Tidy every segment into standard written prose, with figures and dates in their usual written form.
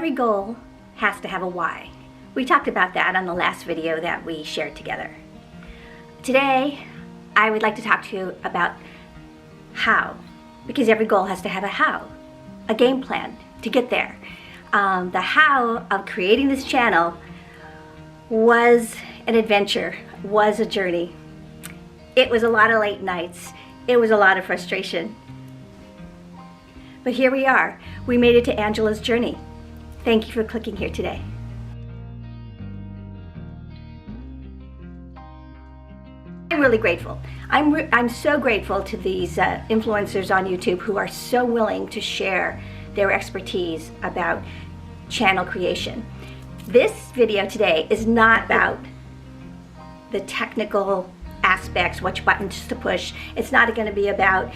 Every goal has to have a why. We talked about that on the last video that we shared together. Today, I would like to talk to you about how, because every goal has to have a how, a game plan to get there. The how of creating this channel was an adventure, was a journey. It was a lot of late nights. It was a lot of frustration. But here we are. We made it to Angela's journey. Thank you for clicking here today. I'm really grateful. I'm so grateful to these influencers on YouTube who are so willing to share their expertise about channel creation. This video today is not about the technical aspects, which buttons to push. It's not going to be about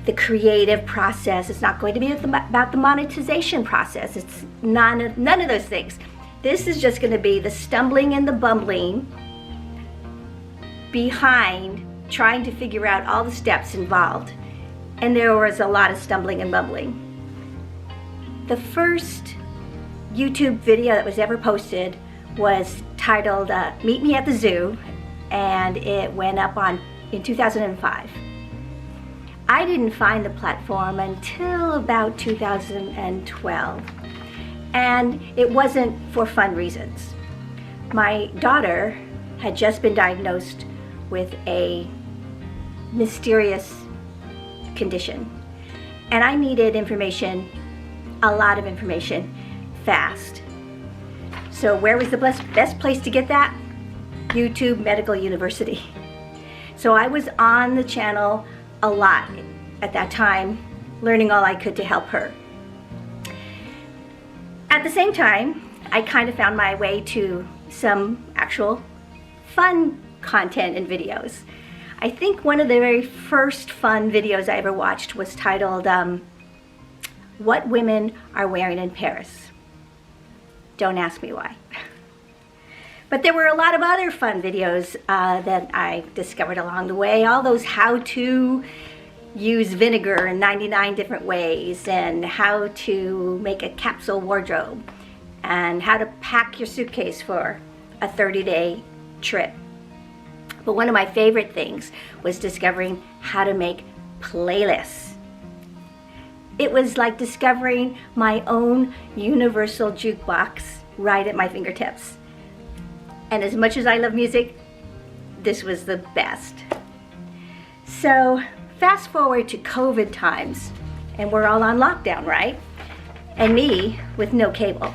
the creative process. It's not going to be about the monetization process. It's none of those things. This is just going to be the stumbling and the bumbling behind trying to figure out all the steps involved. And there was a lot of stumbling and bumbling. The first YouTube video that was ever posted was titled Meet Me at the Zoo, and it went up in 2005. I didn't find the platform until about 2012, and it wasn't for fun reasons. My daughter had just been diagnosed with a mysterious condition, and I needed information, a lot of information, fast. So where was the best place to get that? YouTube Medical University. So I was on the channel a lot at that time, learning all I could to help her. At the same time, I kind of found my way to some actual fun content and videos. I think one of the very first fun videos I ever watched was titled What Women Are Wearing in Paris. Don't ask me why. But there were a lot of other fun videos that I discovered along the way. All those how to use vinegar in 99 different ways, and how to make a capsule wardrobe, and how to pack your suitcase for a 30-day trip. But one of my favorite things was discovering how to make playlists. It was like discovering my own universal jukebox right at my fingertips. And as much as I love music, this was the best. So fast forward to COVID times, and we're all on lockdown, right? And me with no cable.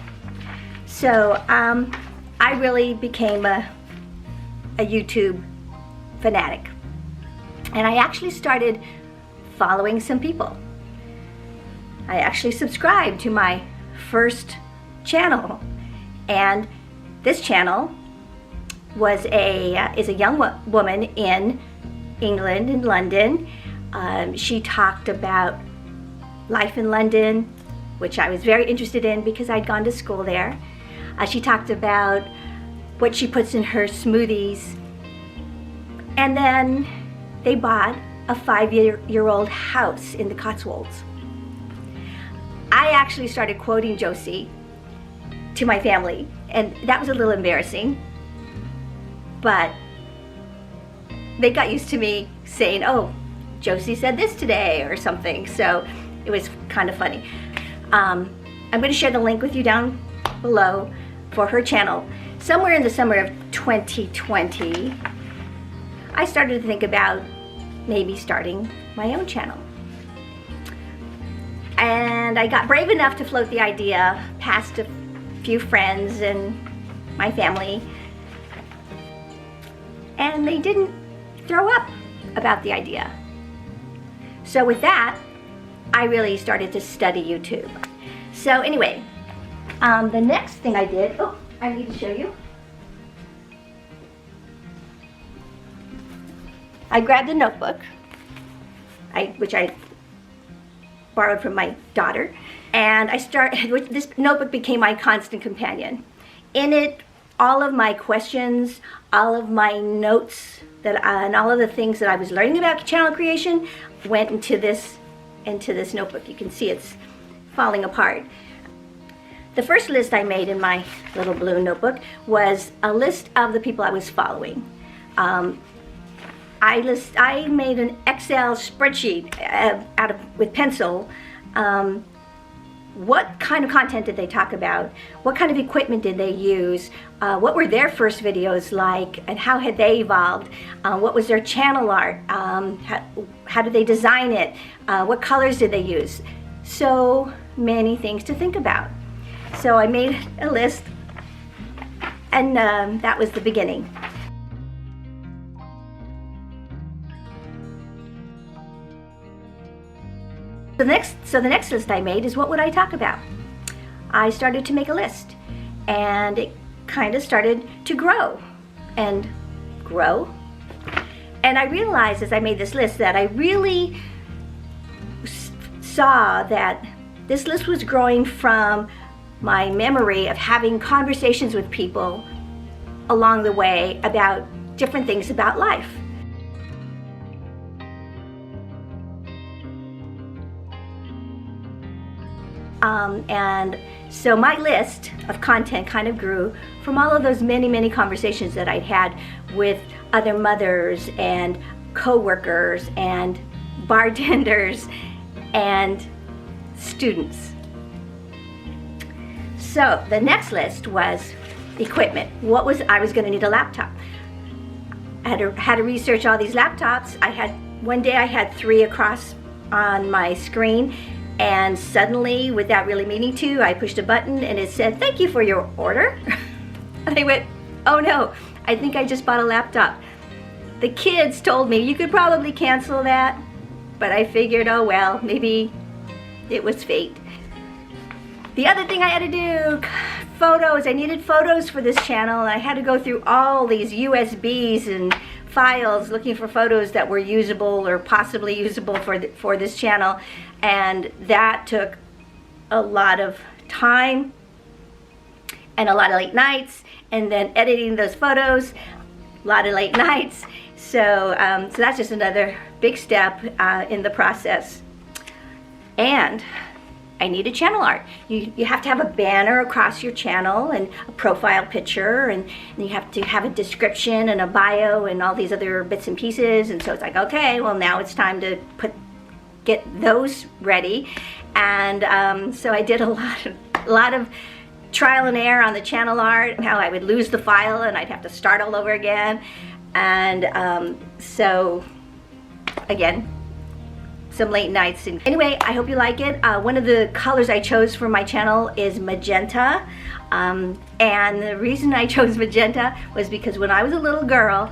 So I really became a YouTube fanatic. And I actually started following some people. I actually subscribed to my first channel, and this channel is a young woman in England, in London. She talked about life in London, which I was very interested in because I'd gone to school there. She talked about what she puts in her smoothies, and then they bought a 5-year-old house in the Cotswolds. I actually started quoting Josie to my family, and that was a little embarrassing, but they got used to me saying, oh, Josie said this today or something, so it was kind of funny. I'm going to share the link with you down below for her channel. Somewhere in the summer of 2020, I started to think about maybe starting my own channel. And I got brave enough to float the idea past a few friends and my family, and they didn't throw up about the idea. So with that, I really started to study YouTube. So anyway, the next thing I did, oh, I need to show you. I grabbed a notebook, which I borrowed from my daughter, and this notebook became my constant companion. In it, all of my questions, all of my notes, and all of the things that I was learning about channel creation went into this notebook. You can see it's falling apart. The first list I made in my little blue notebook was a list of the people I was following. I made an Excel spreadsheet with pencil. What kind of content did they talk about? What kind of equipment did they use? What were their first videos like, and how had they evolved? What was their channel art? How did they design it? What colors did they use? So many things to think about. So I made a list, and that was the beginning. So the next list I made is what would I talk about? I started to make a list, and it kind of started to grow and grow. And I realized as I made this list that I really saw that this list was growing from my memory of having conversations with people along the way about different things about life. And so my list of content kind of grew from all of those many conversations that I'd had with other mothers and co-workers and bartenders and students. So the next list was equipment. I was going to need a laptop. I had to research all these laptops. One day I had 3 across on my screen, and suddenly, without really meaning to, I pushed a button and it said, "Thank you for your order." And I went, "Oh no, I think I just bought a laptop." The kids told me, "You could probably cancel that," but I figured, oh well, maybe it was fate. The other thing I had to do, photos. I needed photos for this channel, and I had to go through all these USBs and files looking for photos that were usable or possibly usable for this channel. And that took a lot of time and a lot of late nights, and then editing those photos, a lot of late nights. So that's just another big step in the process. And I needed channel art. You have to have a banner across your channel and a profile picture, and you have to have a description and a bio and all these other bits and pieces. And so it's like, okay, well now it's time to get those ready. And so I did a lot of trial and error on the channel art, how I would lose the file and I'd have to start all over again. And so again, some late nights. And anyway, I hope you like it. One of the colors I chose for my channel is magenta. And the reason I chose magenta was because when I was a little girl,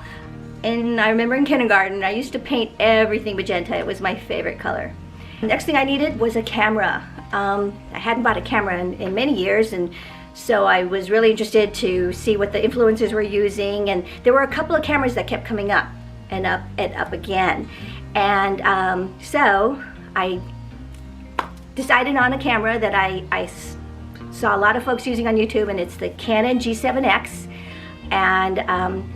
and I remember in kindergarten, I used to paint everything magenta. It was my favorite color. The next thing I needed was a camera. I hadn't bought a camera in many years, and so I was really interested to see what the influencers were using. And there were a couple of cameras that kept coming up and up and up again. And so I decided on a camera that I saw a lot of folks using on YouTube, and it's the Canon G7X. And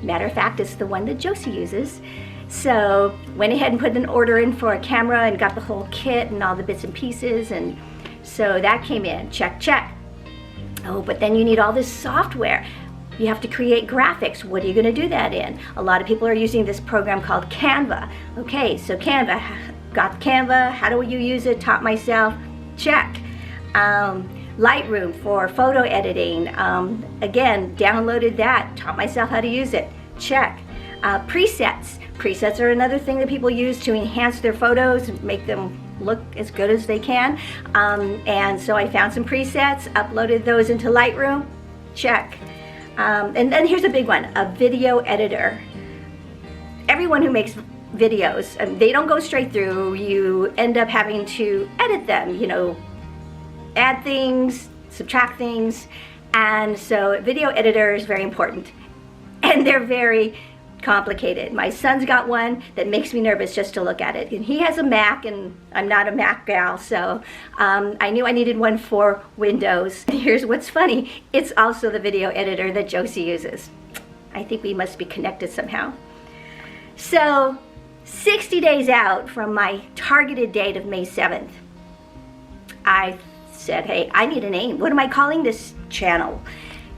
matter of fact, it's the one that Josie uses. So went ahead and put an order in for a camera and got the whole kit and all the bits and pieces, and so that came in, check. Oh, but then you need all this software. You have to create graphics. What are you going to do that in? A lot of people are using this program called Canva. Okay, so Canva, got Canva, how do you use it? Taught myself, check. Lightroom for photo editing, again, downloaded that, taught myself how to use it, check. Presets are another thing that people use to enhance their photos, make them look as good as they can. And so I found some presets, uploaded those into Lightroom, check. And then here's a big one, a video editor. Everyone who makes videos, they don't go straight through. You end up having to edit them, add things, subtract things, and so video editor is very important, and they're very complicated. My son's got one that makes me nervous just to look at it, and he has a Mac, and I'm not a Mac gal, so I knew I needed one for Windows. Here's what's funny, it's also the video editor that Josie uses. I think we must be connected somehow. So 60 days out from my targeted date of May 7th, I said, hey, I need a name. What am I calling this channel?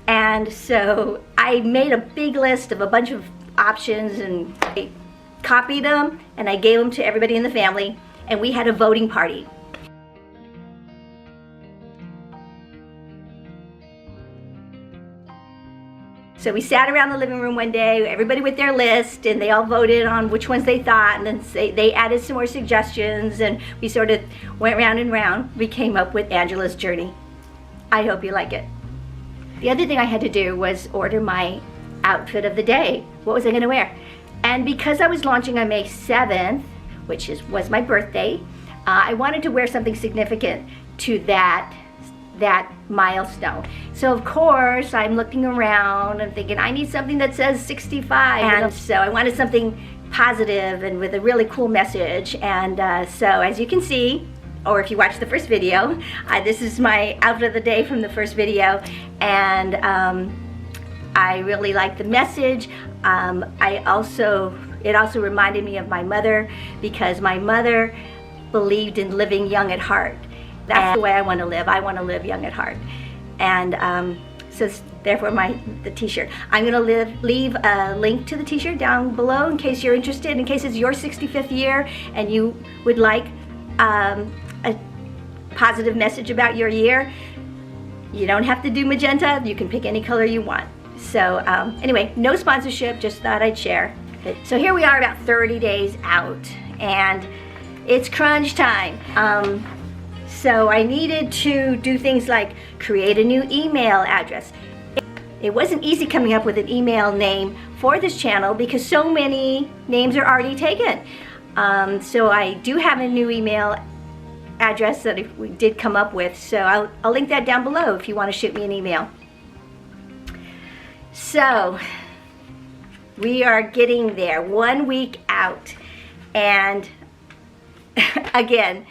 And so I made a big list of a bunch of options, and I copied them and I gave them to everybody in the family, and we had a voting party. So we sat around the living room one day, everybody with their list, and they all voted on which ones they thought, and then they added some more suggestions, and we sort of went round and round. We came up with Angela's Journey. I hope you like it. The other thing I had to do was order my outfit of the day. What was I gonna wear? And because I was launching on May 7th, which was my birthday, I wanted to wear something significant to that milestone. So of course I'm looking around and thinking I need something that says 65, and so I wanted something positive and with a really cool message. And so as you can see, or if you watch the first video, this is my outfit of the day from the first video, and I really like the message. It also reminded me of my mother, because my mother believed in living young at heart. That's the way I want to live. I want to live young at heart. And so therefore the t-shirt. I'm going to leave a link to the t-shirt down below in case you're interested, in case it's your 65th year and you would like a positive message about your year. You don't have to do magenta. You can pick any color you want. So anyway, no sponsorship, just thought I'd share. So here we are about 30 days out, and it's crunch time. So I needed to do things like create a new email address. It wasn't easy coming up with an email name for this channel because so many names are already taken. So I do have a new email address that we did come up with. So I'll link that down below if you want to shoot me an email. So we are getting there, 1 week out. And again,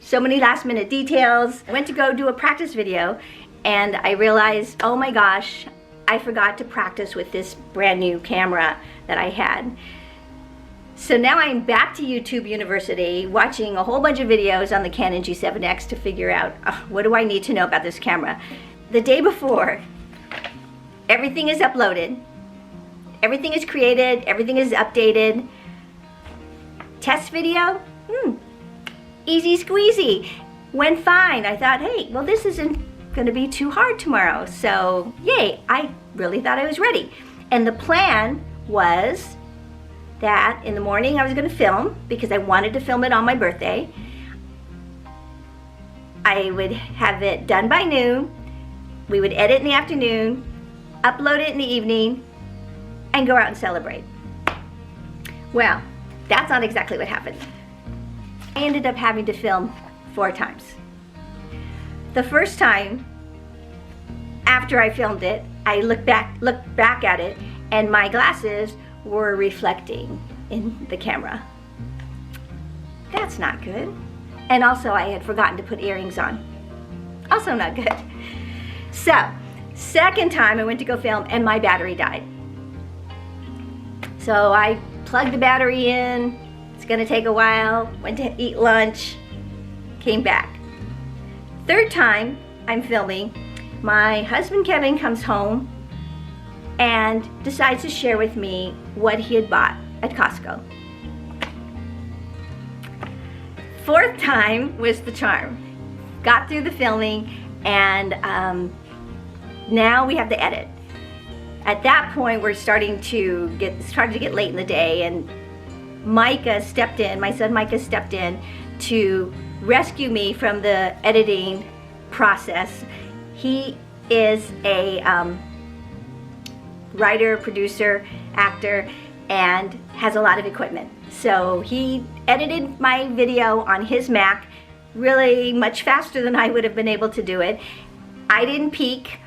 so many last minute details. I went to go do a practice video and I realized, oh my gosh, I forgot to practice with this brand new camera that I had. So now I'm back to YouTube University watching a whole bunch of videos on the Canon G7X to figure out what do I need to know about this camera. The day before, everything is uploaded, everything is created, everything is updated. Test video, easy squeezy, went fine. I thought, hey, well, this isn't gonna be too hard tomorrow. So yay, I really thought I was ready. And the plan was that in the morning I was gonna film because I wanted to film it on my birthday. I would have it done by noon. We would edit in the afternoon, upload it in the evening, and go out and celebrate. Well, that's not exactly what happened. I ended up having to film 4 times. The first time, after I filmed it, I looked back at it, and my glasses were reflecting in the camera. That's not good. And also I had forgotten to put earrings on. Also not good. So, second time I went to go film and my battery died. So I plugged the battery in. It's gonna take a while. Went to eat lunch, came back. Third time I'm filming, my husband Kevin comes home and decides to share with me what he had bought at Costco. Fourth time was the charm. Got through the filming, and now we have to edit. At that point, we're starting to get late in the day, and Micah stepped in, my son Micah stepped in to rescue me from the editing process. He is a writer, producer, actor, and has a lot of equipment. So he edited my video on his Mac really much faster than I would have been able to do it. I didn't peek.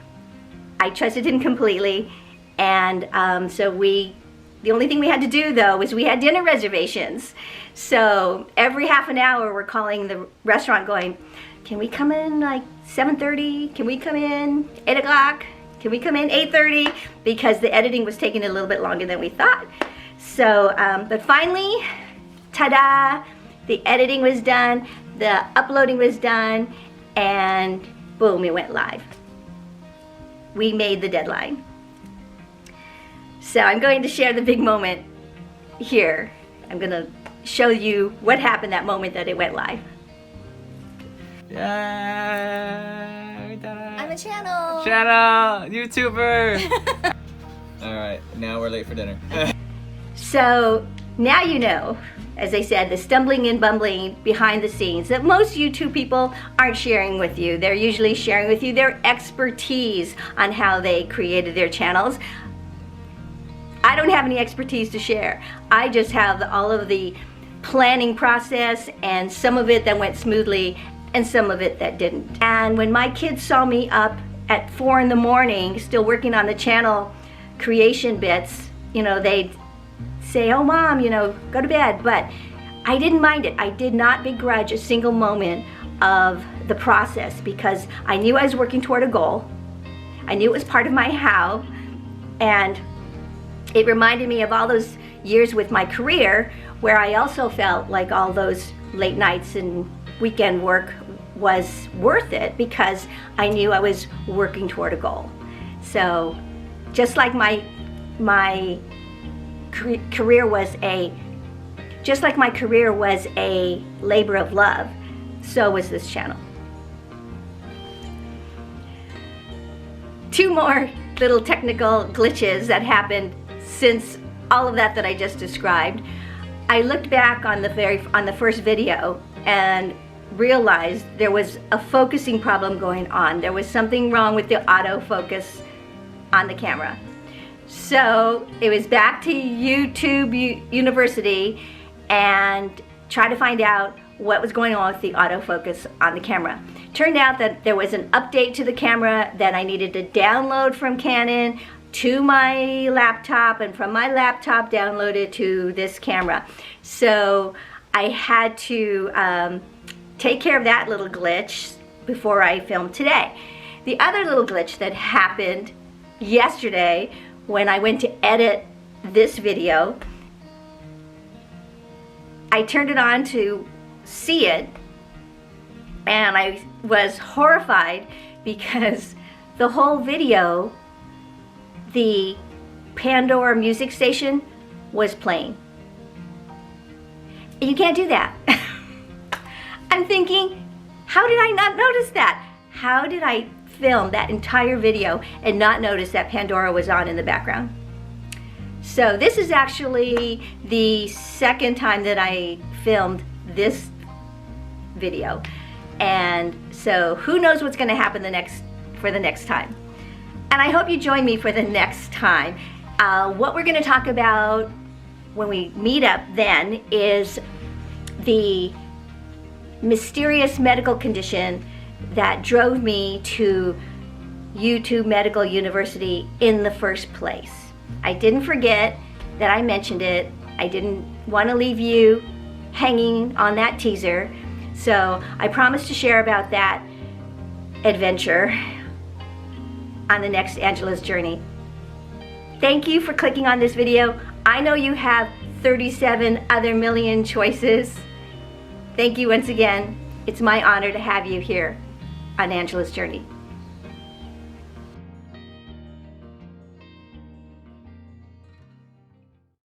I trusted him completely. And so the only thing we had to do though was we had dinner reservations. So every half an hour we're calling the restaurant going, can we come in like 7:30? Can we come in 8 o'clock? Can we come in 8:30? Because the editing was taking a little bit longer than we thought. So, but finally, ta-da, the editing was done, the uploading was done, and boom, it went live. We made the deadline. So I'm going to share the big moment here. I'm going to show you what happened that moment that it went live. Yeah, we did it. I'm a channel. Channel, YouTuber. All right, now we're late for dinner. So now you know, as I said, the stumbling and bumbling behind the scenes that most YouTube people aren't sharing with you. They're usually sharing with you their expertise on how they created their channels. I don't have any expertise to share. I just have all of the planning process, and some of it that went smoothly and some of it that didn't. And when my kids saw me up at 4 in the morning still working on the channel creation bits, you know, they'd say, oh mom, you know, go to bed. But I didn't mind it. I did not begrudge a single moment of the process because I knew I was working toward a goal. I knew it was part of my how, and it reminded me of all those years with my career where I also felt like all those late nights and weekend work was worth it because I knew I was working toward a goal. So just like my career was a labor of love, so was this channel. 2 more little technical glitches that happened since all of that I just described. I looked back on the first video and realized there was a focusing problem going on. There was something wrong with the autofocus on the camera. So it was back to YouTube University and try to find out what was going on with the autofocus on the camera. Turned out that there was an update to the camera that I needed to download from Canon to my laptop, and from my laptop download it to this camera. So I had to take care of that little glitch before I filmed today. The other little glitch that happened yesterday when I went to edit this video, I turned it on to see it, and I was horrified because the whole video, the Pandora music station was playing. You can't do that. I'm thinking, how did I not notice that? How did I film that entire video and not notice that Pandora was on in the background? So this is actually the second time that I filmed this video, and so who knows what's going to happen for the next time. And I hope you join me for the next time. What we're going to talk about when we meet up then is the mysterious medical condition that drove me to YouTube Medical University in the first place. I didn't forget that I mentioned it. I didn't want to leave you hanging on that teaser. So I promised to share about that adventure on the next Angela's Journey. Thank you for clicking on this video. I know you have 37 other million choices. Thank you once again. It's my honor to have you here on Angela's Journey.